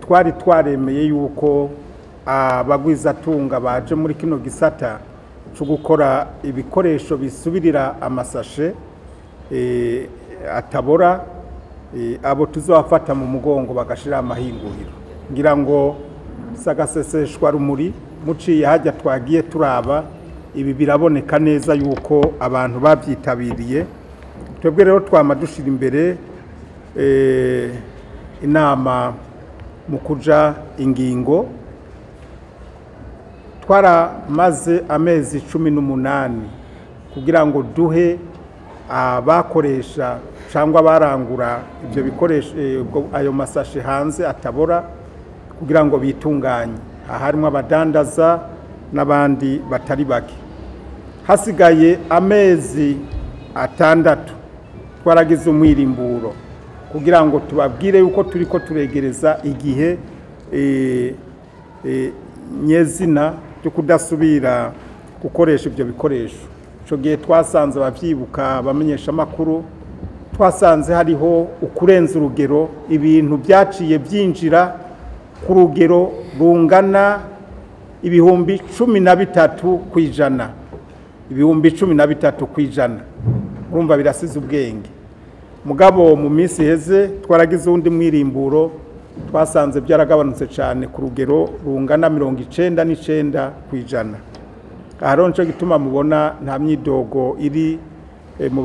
twari twaremeye yuko abagwizatunga baje muri kino gisata cyo gukora ibikoresho bisubirira amasashe atabora abo tuzabafata mu mugongo bagashira amahinguriro ngira ngo sagaseseshwa rumuri muciye hajya twagiye turaba ibi biraboneka neza yuko abantu babyitabiriye twebwe rero twamadushira imbere inama mu kuja ingingo twaramaze amezi 18 kugira ngo duhe abakoresha cyangwa barangura ibyo bikoresho ayo masashe hanze atabora kugira ngo bitunganye harimo abadandaza n'abandi batari bake hasigaye amezi 6 twaragize umwirimburo kugira ngo tubabwire yuko turiko turegereza igihe nyezina cyo kudasubira gukoresha ibyo bikoresho cyo gihe twasanze abavyibuka bamenyesha makuru twasanze hariho ukurenza urugero ibintu byaciye byinjira ku rugero rungana ibihumbi 13 kwijana ibihumbi 13 kwijana urumva birasize ubwenge mugabo mu minsi heze twaragize undi mwirimburo twasanze byaragabanutse cyane ku rugero rungana 99 kwijana aharonco gituma mubona nta myidogo iri mu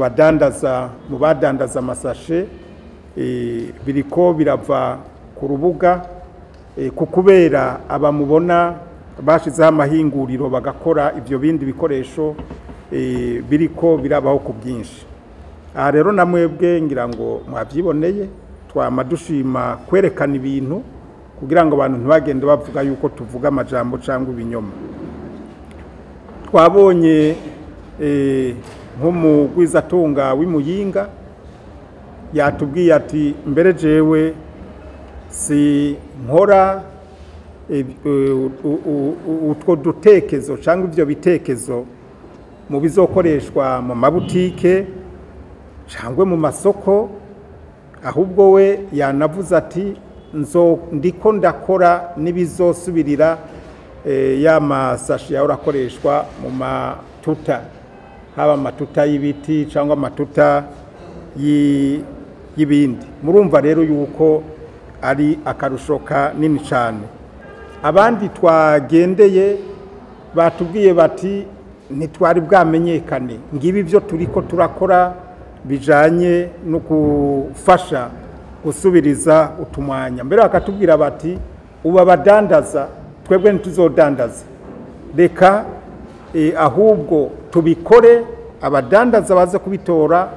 badandaza amasashe biriko birava ku rubuga kukubera abamubona bashizeho amahinguriro bagakora ibyo bindi bikoresho biriko birabaho ku byinshi aha rero namwebwe ngira ngo mwabyiboneye twamadushima kwerekana ibintu kugira ngo abantu ntibagende bavuga yuko tuvuga amajambo cyangwa ibinyoma twabonye nk'umugwizatunga w'imuyinga yatubwiye ati mbere jewe si nkora utwo dutekezo cyangwa ibyo bitekezo mu bizokoreshwa mu mabutike cyangwa mu masoko ahubwo we yanavuze ati ndiko ndakora n'ibizosubirira ya masashi yawe urakoreshwa mu matuta haba amatuta y'ibiti cyangwa amatuta y'ibindi murumva rero yuko ari akarusho kanini cyane abandi twagendeye batubwiye bati ntitwari bwamenyekane ngibi byo turiko turakora bijanye no gufasha gusubiriza utumwanya mbere bakatubwira bati uba badandaza twebwe ntituzodandaza reka ahubwo tubikore abadandaza baze kubitora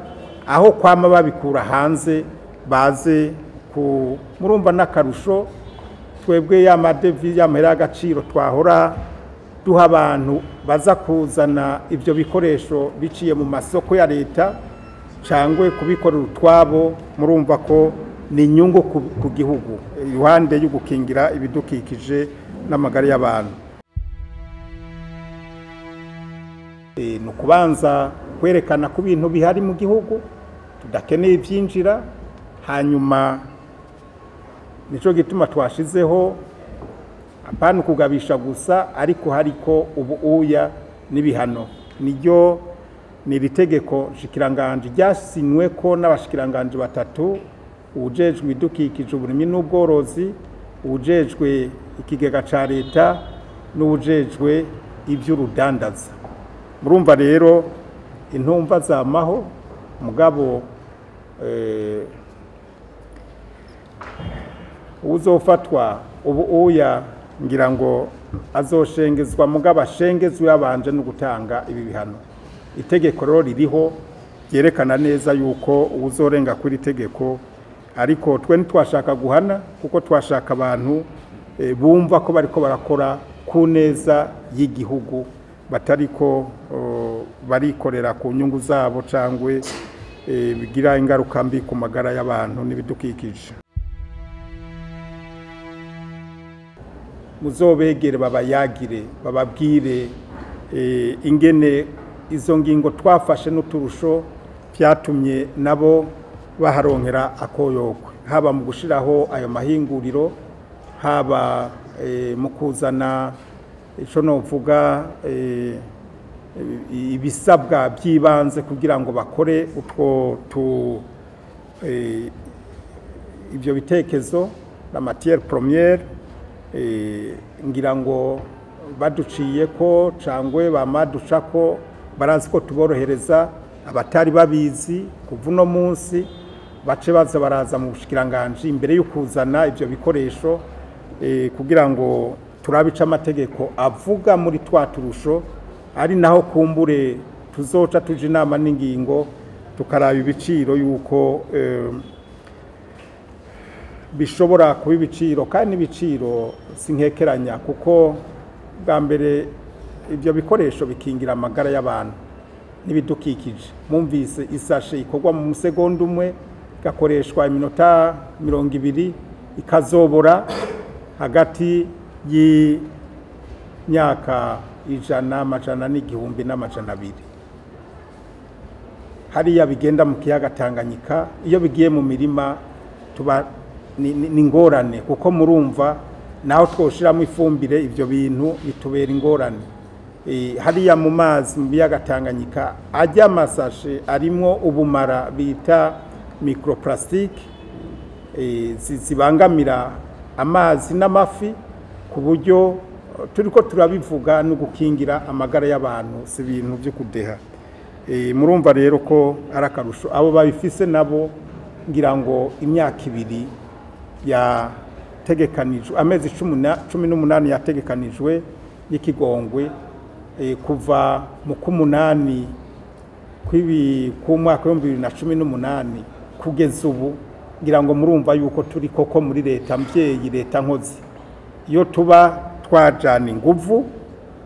aho kwama babikura hanze baze ku murumva n'akarusho twebwe y'amadevize y'amahera y'agaciro twahora duha abantu baza kuzana ibyo bikoresho biciye mu masoko ya leta cyangwe kubikorera utwabo murumva ko ni inyungu ku gihugu iruhande yo gukingira ibidukikije n'amagara y'abantu ni ukubanza kwerekana ku bintu bihari mu gihugu tudakeneye byinjira hanyuma nico gituma twashizeho apana kugabisha gusa ariko hariko ubuuya n'ibihano niryo ni ritegeko shikiranganje ryasinwe ko n'abashikiranganje batatu ujejwe ibidukikije uburimyi n'ubworozi ujejwe ikigega ca leta n'ujejwe iby'urudandaza murumva rero intumva zamaho mugabo uzofatwa ubuuya ngira ngo azoshengezwa mugabo ashengezwe yabanje no gutanga ibi bihano itegeko rero ririho yerekana neza yuko uzorenga kuri tegeko ariko twe ntitwashaka guhana kuko twashaka abantu bumva ko bariko barakora ku neza y'igihugu batariko barikorera ku nyungu zabo cangwe bigira ingaruka mbi ku magara y'abantu n'ibidukikije muzobegere babayagire bababwire ingene izo ngingo twafashe n'uturusho byatumye nabo baharonkera akoyokwe haba mu gushiraho ayo mahinguriro, haba mu kuzana ico novuga ibisabwa by'ibanze kugira ngo bakore ibyo bitekezo la matière première, ngira ngo baduciye ko cangwe bamaduca ko barazi ko tuborohereza abatari babizi kuva uno munsi bace baza baraza mu bushikiranganje imbere yo kuzana ibyo bikoresho kugira ngo turabica amategeko avuga muri twaturusho, ari naho kumbure tuzoca tuje inama n'ingingo tukaraba ibiciro yuko bishobora kuba ibiciro, kandi ibiciro sinkekeranya kuko bwa mbere ibyo bikoresho bikingira amagara y'abantu n'ibidukikije. Mumvise isashe ikorwa mu musegonda umwe igakoreshwa iminota 20 ikazobora hagati y'imyaka 100, 100 n'igihumbi n'amajana 200. Hariya bigenda mu kiyaga Tanganyika, iyo bigiye mu mirima tuba ni ngorane kuko murumva naho twoshiramo ifumbire ibyo bintu bitubera ingorane. Hariya mu mazi mu biyaga Tanganyika ajya amasashe arimo ubumara bita microplastic zibangamira amazi n'amafi ku buryo turiko turabivuga no gukingira amagara y'abantu, si ibintu byo kudeha. Murumva rero ko ari akarusho abo babifise nabo, ngira ngo imyaka 2 yategekanijwe, amezi 18 yategekanijwe y'ikigongwe kuva mu kumunani ku mwaka wa 2018 kugeza ubu. Ngira ngo murumva yuko turi koko muri leta mvyeyi, leta nkozi. Iyo tuba twajana inguvu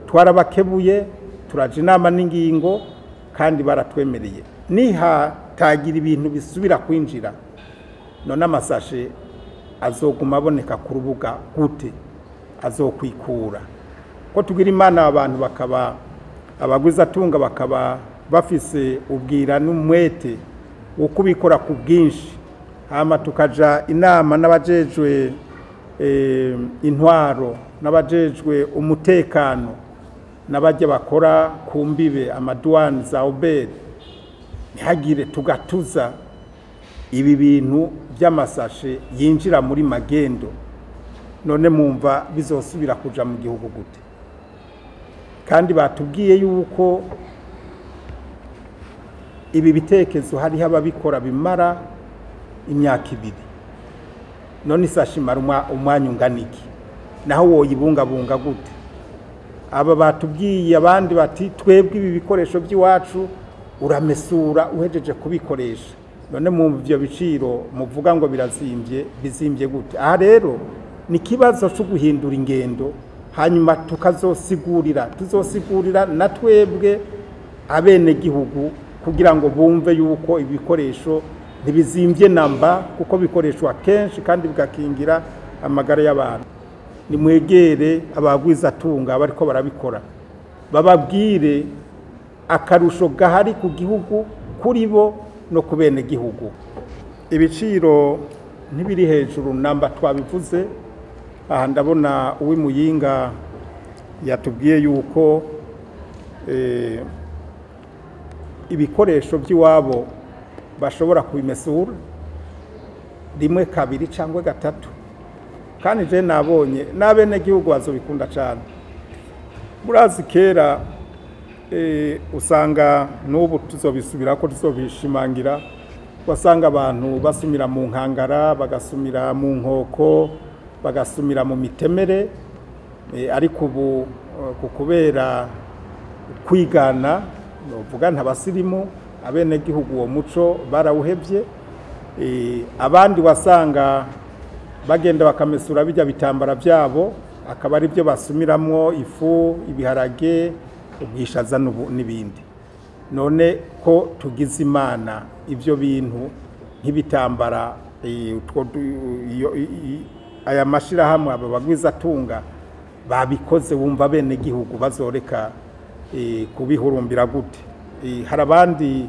twarabakebuye, turaje inama n'ingingo kandi baratwemereye. Nihatagira ibintu bisubira kwinjira, none amasashe azoguma aboneka ku rubuga gute? Azokwikura ko tugira imana abantu bakaba abagwizatunga bakaba bafise ubwira n'umwete wo kubikora ku bwinshi, hama tukaja inama n'abajejwe intwaro n'abajejwe umutekano n'abajye bakora ku mbibe amaduani za obere, ntihagire tugatuza ibi bintu by'amasashe yinjira muri magendo. None mumva bizosubira kuja mu gihugu gute? Kandi batubwiye yuko ibi bitekezo hari ababikora bimara imyaka 2. None isashi marumwa umwanya unganiki, naho woyibungabunga gute? Aba batubwiye abandi bati twebwe ibi bikoresho by'iwacu uramesura uhejeje kubikoresha. None mu byo biciro muvuga ngo bizimbye gute? Aha rero ni kibazo cyo guhindura ingendo, hanyuma tuzosigurira na twebwe abene gihugu kugira ngo bumve yuko ibikoresho ntibizimbye namba, kuko bikoreshwa kenshi kandi bigakingira amagara y'abantu. Nimwegere abagwizatunga bariko barabikora, bababwire akarusho gahari ku gihugu kuri bo no ku bene gihugu. Ibiciro ntibiri hejuru namba twabivuze. Aha ndabona uw'Imuyinga yatubwiye yuko ibikoresho by'iwabo bashobora kubimesura 1, 2 cyangwa 3, kandi je nabonye n'abene gihugu bazobikunda cyane. Murazi kera usanga n'ubu tuzobisubira ko tuzobishimangira, wasanga abantu basumira mu nkangara, bagasumira mu nkoko, bagasumira mu mitemere, ariko ubu kubera kwigana novuga ntabasirimu abene gihugu uwo muco barawuhevye. Abandi wasanga bagenda bakamesura bijya bitambara byabo, akaba ari byo basumiramwo ifu, ibiharage, ubwishaza n'ibindi. None ko tugize imana ibyo bintu nk'ibitambara aya mashirahamwe aba bagwizatunga babikoze, wumva bene gihugu bazoreka kubihurumbira gute? Hari abandi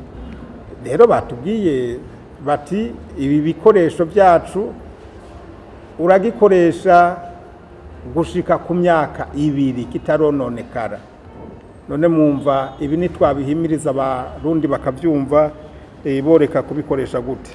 rero batubwiye bati ibi bikoresho byacu uragikoresha gushika ku myaka 2 kitarononekara. None mwumva ibi nitwabihimiriza abarundi bakavyumva boreka kubikoresha gute?